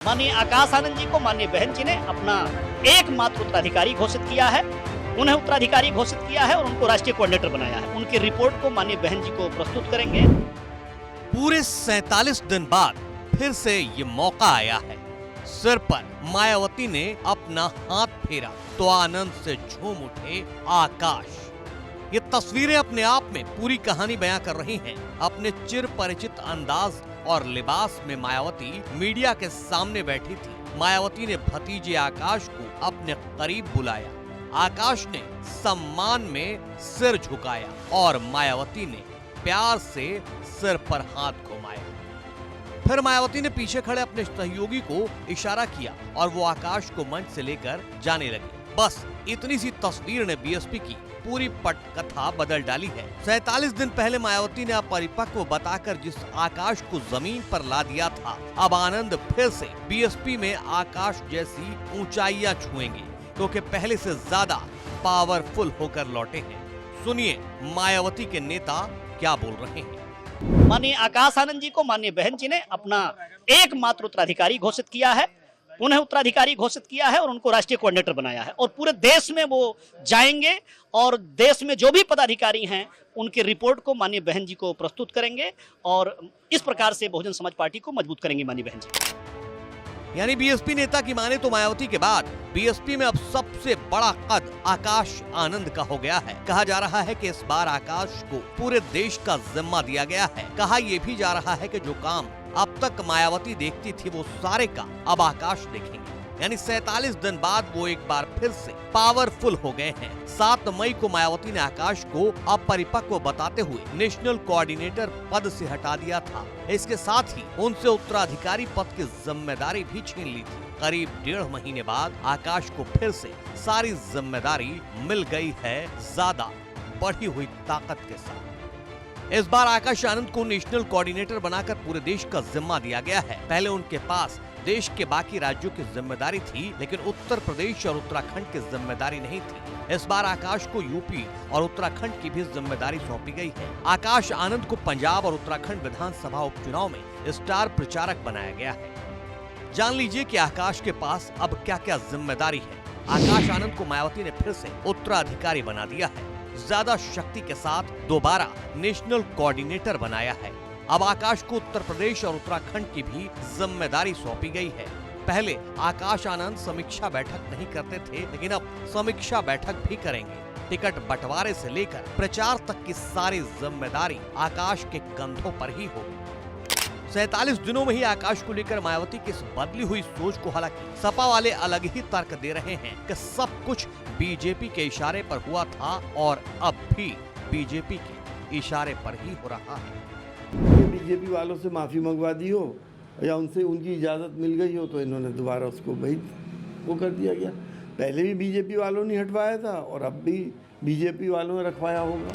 माननीय आकाश आनंद जी को माननीय बहन जी ने अपना एकमात्र उत्तराधिकारी घोषित किया है। उन्हें उत्तराधिकारी घोषित किया है और उनको राष्ट्रीय कोऑर्डिनेटर बनाया है। उनकी रिपोर्ट को माननीय बहन जी को प्रस्तुत करेंगे। पूरे 47 दिन बाद फिर से ये मौका आया है। सिर पर मायावती ने अपना हाथ फेरा तो आनंद से झूम उठे आकाश। ये तस्वीरें अपने आप में पूरी कहानी बयां कर रही हैं। अपने चिर परिचित अंदाज और लिबास में मायावती मीडिया के सामने बैठी थी। मायावती ने भतीजे आकाश को अपने करीब बुलाया। आकाश ने सम्मान में सिर झुकाया और मायावती ने प्यार से सिर पर हाथ घुमाया। फिर मायावती ने पीछे खड़े अपने सहयोगी को इशारा किया और वो आकाश को मंच से लेकर जाने लगे। बस इतनी सी तस्वीर ने बीएसपी की पूरी पटकथा बदल डाली है। 47 दिन पहले मायावती ने अपरिपक्व बताकर जिस आकाश को जमीन पर ला दिया था, अब आनंद फिर से बीएसपी में आकाश जैसी ऊंचाइयां छुएंगे, क्योंकि पहले से ज्यादा पावरफुल होकर लौटे हैं। सुनिए मायावती के नेता क्या बोल रहे हैं। माननीय आकाश आनंद जी को माननीय बहन जी ने अपना एकमात्र उत्तराधिकारी घोषित किया है। उन्हें उत्तराधिकारी घोषित किया है और उनको राष्ट्रीय कोऑर्डिनेटर बनाया है और पूरे देश में वो जाएंगे और देश में जो भी पदाधिकारी हैं उनकी रिपोर्ट को माननीय बहन जी को प्रस्तुत करेंगे और इस प्रकार से बहुजन समाज पार्टी को मजबूत करेंगे माननीय बहन जी। यानी बीएसपी नेता की माने तो मायावती के बाद बीएसपी में अब सबसे बड़ा कद आकाश आनंद का हो गया है। कहा जा रहा है कि इस बार आकाश को पूरे देश का जिम्मा दिया गया है। कहा यह भी जा रहा है कि जो काम अब तक मायावती देखती थी वो सारे का अब आकाश देखेंगे। यानी 47 दिन बाद वो एक बार फिर से पावरफुल हो गए हैं। 7 मई को मायावती ने आकाश को अपरिपक्व बताते हुए नेशनल कोऑर्डिनेटर पद से हटा दिया था। इसके साथ ही उनसे उत्तराधिकारी पद की जिम्मेदारी भी छीन ली थी। करीब 1.5 महीने बाद आकाश को फिर से सारी जिम्मेदारी मिल गई है, ज्यादा बढ़ी हुई ताकत के साथ। इस बार आकाश आनंद को नेशनल कोऑर्डिनेटर बनाकर पूरे देश का जिम्मा दिया गया है। पहले उनके पास देश के बाकी राज्यों की जिम्मेदारी थी, लेकिन उत्तर प्रदेश और उत्तराखंड की जिम्मेदारी नहीं थी। इस बार आकाश को यूपी और उत्तराखंड की भी जिम्मेदारी सौंपी गई है। आकाश आनंद को पंजाब और उत्तराखंड विधानसभा उपचुनाव में स्टार प्रचारक बनाया गया है। जान लीजिए कि आकाश के पास अब क्या क्या जिम्मेदारी है। आकाश आनंद को मायावती ने फिर से उत्तराधिकारी बना दिया है। ज्यादा शक्ति के साथ दोबारा नेशनल कोऑर्डिनेटर बनाया है। अब आकाश को उत्तर प्रदेश और उत्तराखंड की भी जिम्मेदारी सौंपी गई है। पहले आकाश आनंद समीक्षा बैठक नहीं करते थे, लेकिन अब समीक्षा बैठक भी करेंगे। टिकट बंटवारे से लेकर प्रचार तक की सारी जिम्मेदारी आकाश के कंधों पर ही होगी। 47 दिनों में ही आकाश को लेकर मायावती की इस बदली हुई सोच को हालांकि सपा वाले अलग ही तर्क दे रहे हैं कि सब कुछ बीजेपी के इशारे पर हुआ था और अब भी बीजेपी के इशारे पर ही हो रहा है। बीजेपी वालों से माफी मंगवा दी हो या उनसे उनकी इजाजत मिल गई हो तो इन्होंने दोबारा उसको भाई वो कर दिया गया। पहले भी बीजेपी वालों ने हटवाया था और अब भी बीजेपी वालों ने रखवाया होगा।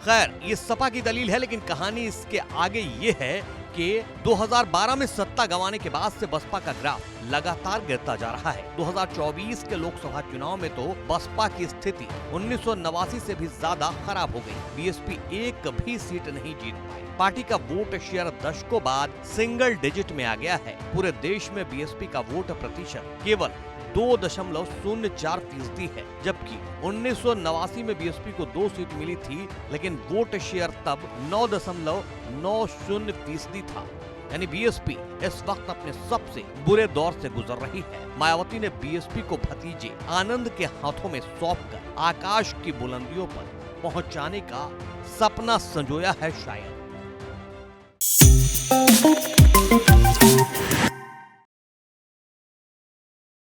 खैर ये सपा की दलील है, लेकिन कहानी इसके आगे ये है कि 2012 में सत्ता गंवाने के बाद से बसपा का ग्राफ लगातार गिरता जा रहा है। 2024 के लोकसभा चुनाव में तो बसपा की स्थिति 1989 से भी ज्यादा खराब हो गई। बीएसपी एक भी सीट नहीं जीत पाई। पार्टी का वोट शेयर दशकों बाद सिंगल डिजिट में आ गया है। पूरे देश में बीएसपी का वोट प्रतिशत केवल 2.04% है, जबकि 1989 में बीएसपी को 2 सीट मिली थी, लेकिन वोट शेयर तब 9.90% था। यानी बीएसपी इस वक्त अपने सबसे बुरे दौर से गुजर रही है। मायावती ने बीएसपी को भतीजे आनंद के हाथों में सौंपकर आकाश की बुलंदियों पर पहुंचाने का सपना संजोया है शायद।